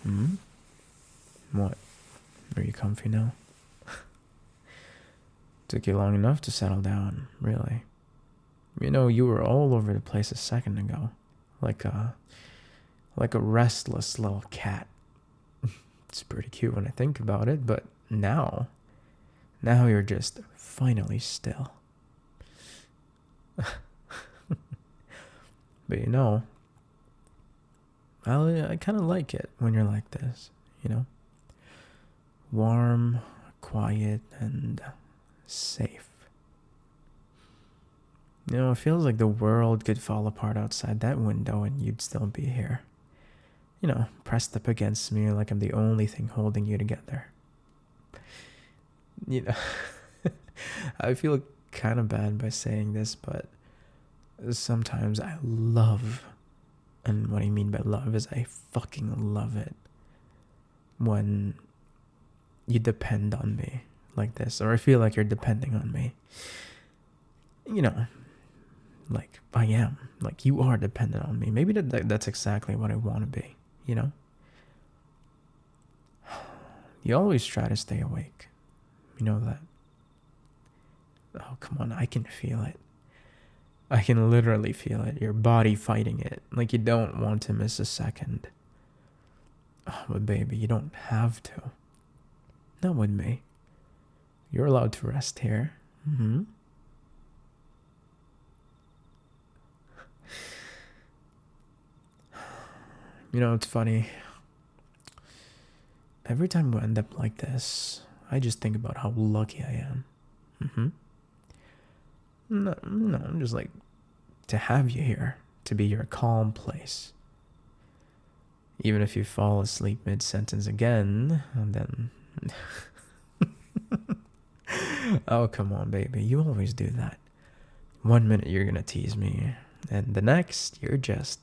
Hmm? What? Are you comfy now? Took you long enough to settle down, really. You know, you were all over the place a second ago. Like a restless little cat. It's pretty cute when I think about it, but now you're just finally still. But you know, I kind of like it when you're like this, you know? Warm, quiet, and safe. You know, it feels like the world could fall apart outside that window and you'd still be here. You know, pressed up against me like I'm the only thing holding you together. You know, I feel kind of bad by saying this, but sometimes I love, and what I mean by love is I fucking love it when you depend on me like this, or I feel like you're depending on me. You know, like I am, like you are dependent on me. Maybe that's exactly what I want to be, you know? You always try to stay awake. You know that? Oh, come on, I can feel it. I can literally feel it. Your body fighting it. Like you don't want to miss a second. Oh, but baby, you don't have to. Not with me. You're allowed to rest here. Mm-hmm. You know, it's funny. Every time we end up like this, I just think about how lucky I am. Mm-hmm. No, I'm just like, to have you here, to be your calm place. Even if you fall asleep mid-sentence again, and then... Oh, come on, baby. You always do that. 1 minute you're gonna tease me, and the next, you're just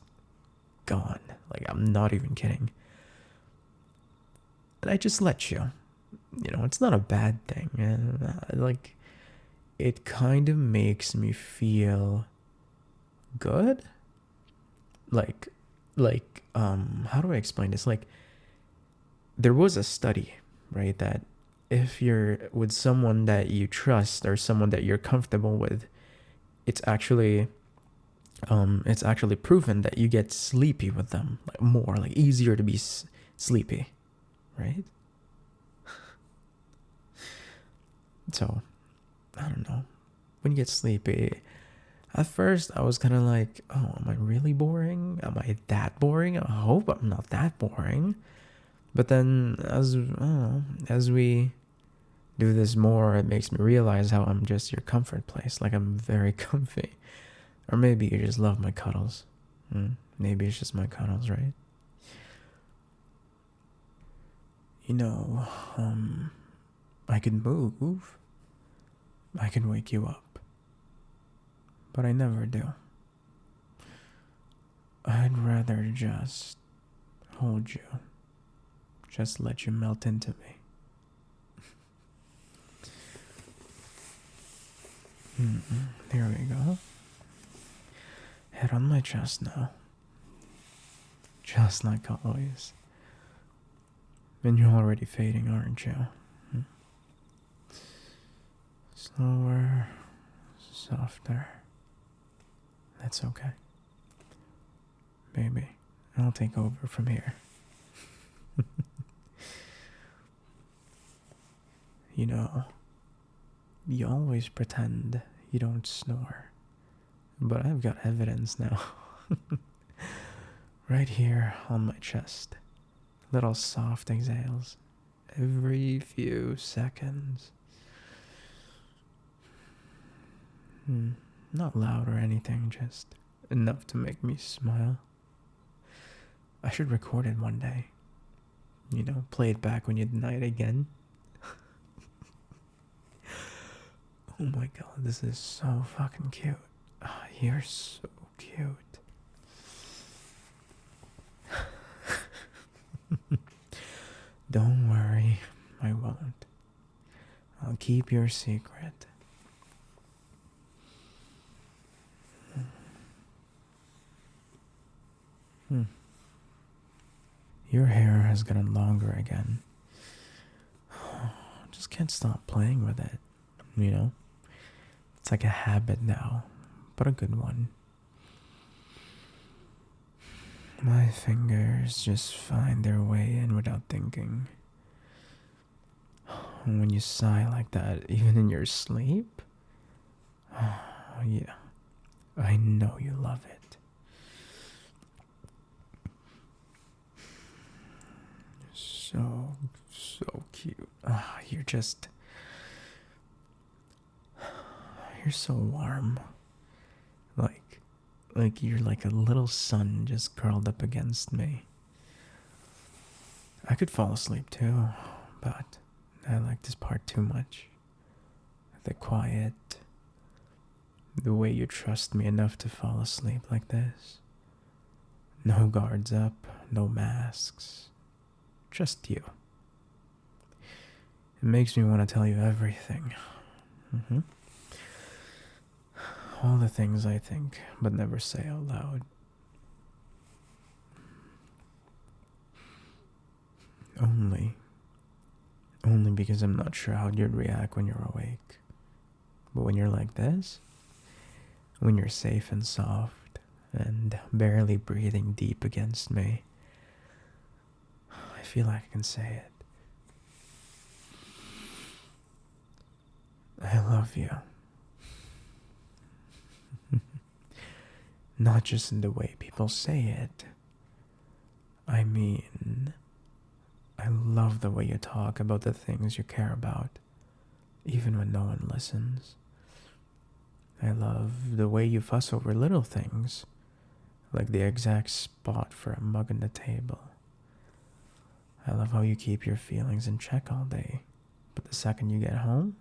gone. Like, I'm not even kidding. And I just let you. You know, it's not a bad thing. And, like, it kind of makes me feel good. How do I explain this? Like, there was a study, right, that if you're with someone that you trust or someone that you're comfortable with, it's actually proven that you get sleepy with them, like more, like easier to be sleepy, right? So, I don't know. When you get sleepy, at first I was kind of like, oh, am I really boring? Am I that boring? I hope I'm not that boring. But then, as we do this more, it makes me realize how I'm just your comfort place. Like I'm very comfy. Or maybe you just love my cuddles. Maybe it's just my cuddles, right? You know, I could move. I can wake you up. But I never do. I'd rather just hold you. Just let you melt into me. There we go. Head on my chest now. Just like always. And you're already fading, aren't you? Slower, softer. That's okay. Baby, I'll take over from here. You know, you always pretend you don't snore. But I've got evidence now. Right here on my chest. Little soft exhales. Every few seconds. Not loud or anything, just enough to make me smile. I should record it one day. You know, play it back when you deny it again. Oh my god, this is so fucking cute. You're so cute. Don't worry, I won't. I'll keep your secret. Your hair has gotten longer again. Just can't stop playing with it, you know? It's like a habit now, but a good one. My fingers just find their way in without thinking. When you sigh like that, even in your sleep, yeah, I know you love it. So cute. You're so warm. Like, like you're like a little sun just curled up against me. I could fall asleep too, but I like this part too much. The quiet, the way you trust me enough to fall asleep like this. No guards up, no masks, just you. It makes me want to tell you everything. hmm All the things I think, but never say out loud. Only. Only because I'm not sure how you'd react when you're awake. But when you're like this, when you're safe and soft, and barely breathing deep against me, I feel like I can say it. I love you. Not just in the way people say it. I mean, I love the way you talk about the things you care about, even when no one listens. I love the way you fuss over little things, like the exact spot for a mug on the table. I love how you keep your feelings in check all day, but the second you get home,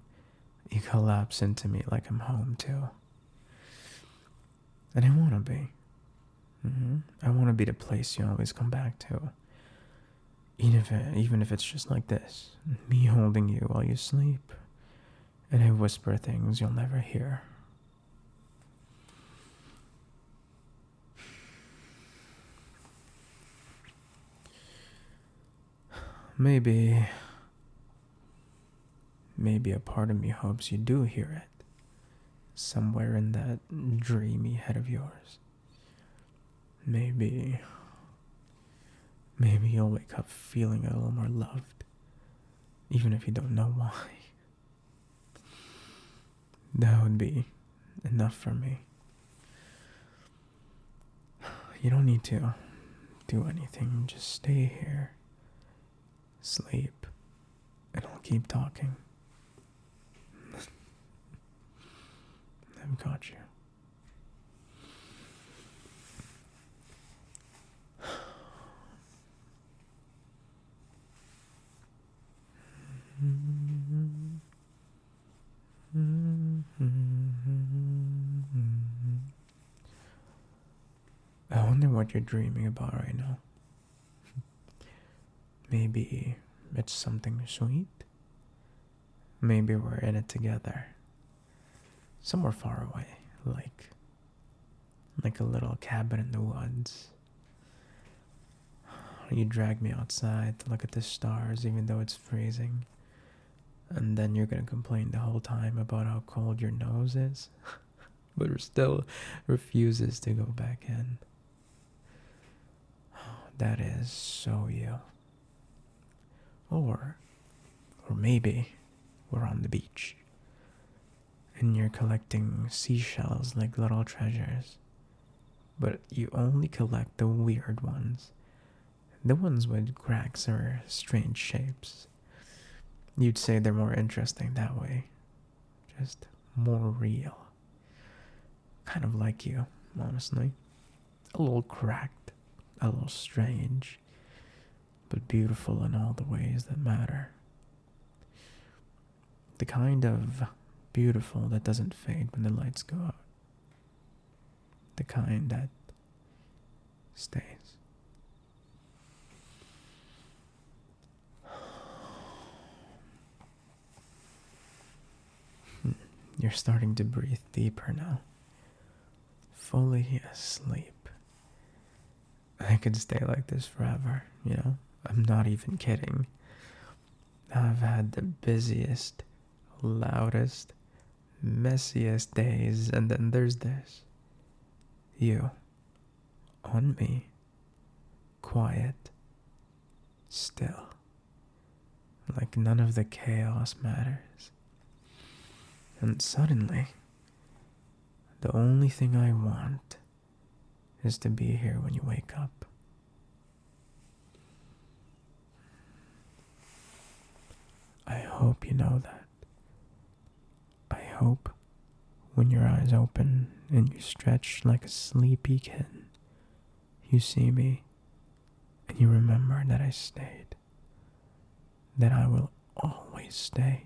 you collapse into me like I'm home too. And I want to be. I want to be the place you always come back to. Even if it's just like this, me holding you while you sleep, and I whisper things you'll never hear. Maybe a part of me hopes you do hear it, somewhere in that dreamy head of yours. Maybe you'll wake up feeling a little more loved, even if you don't know why. That would be enough for me. You don't need to do anything, just stay here, sleep, and I'll keep talking. I've got you. I wonder what you're dreaming about right now. Maybe it's something sweet. Maybe we're in it together. Somewhere far away, like a little cabin in the woods. You drag me outside to look at the stars even though it's freezing. And then you're gonna complain the whole time about how cold your nose is, but still refuses to go back in. That is so you. Or maybe we're on the beach and you're collecting seashells like little treasures, but you only collect the weird ones, the ones with cracks or strange shapes. You'd say they're more interesting that way, just more real. Kind of like you, honestly. A little cracked, a little strange, but beautiful in all the ways that matter. The kind of beautiful that doesn't fade when the lights go out. The kind that stays. You're starting to breathe deeper now. Fully asleep. I could stay like this forever, you know? I'm not even kidding. I've had the busiest, loudest, messiest days, and then there's this. You, on me, quiet, still, like none of the chaos matters. And suddenly, the only thing I want is to be here when you wake up. I hope you know that. I hope when your eyes open and you stretch like a sleepy kitten, you see me and you remember that I stayed, that I will always stay.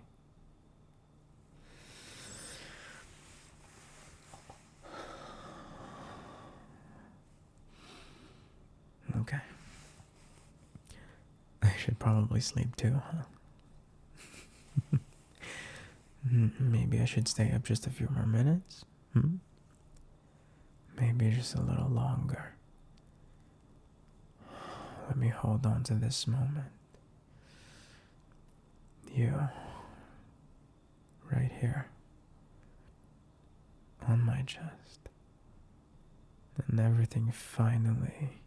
Okay. I should probably sleep too, huh? Maybe I should stay up just a few more minutes? Maybe just a little longer. Let me hold on to this moment. You, right here, on my chest. And everything finally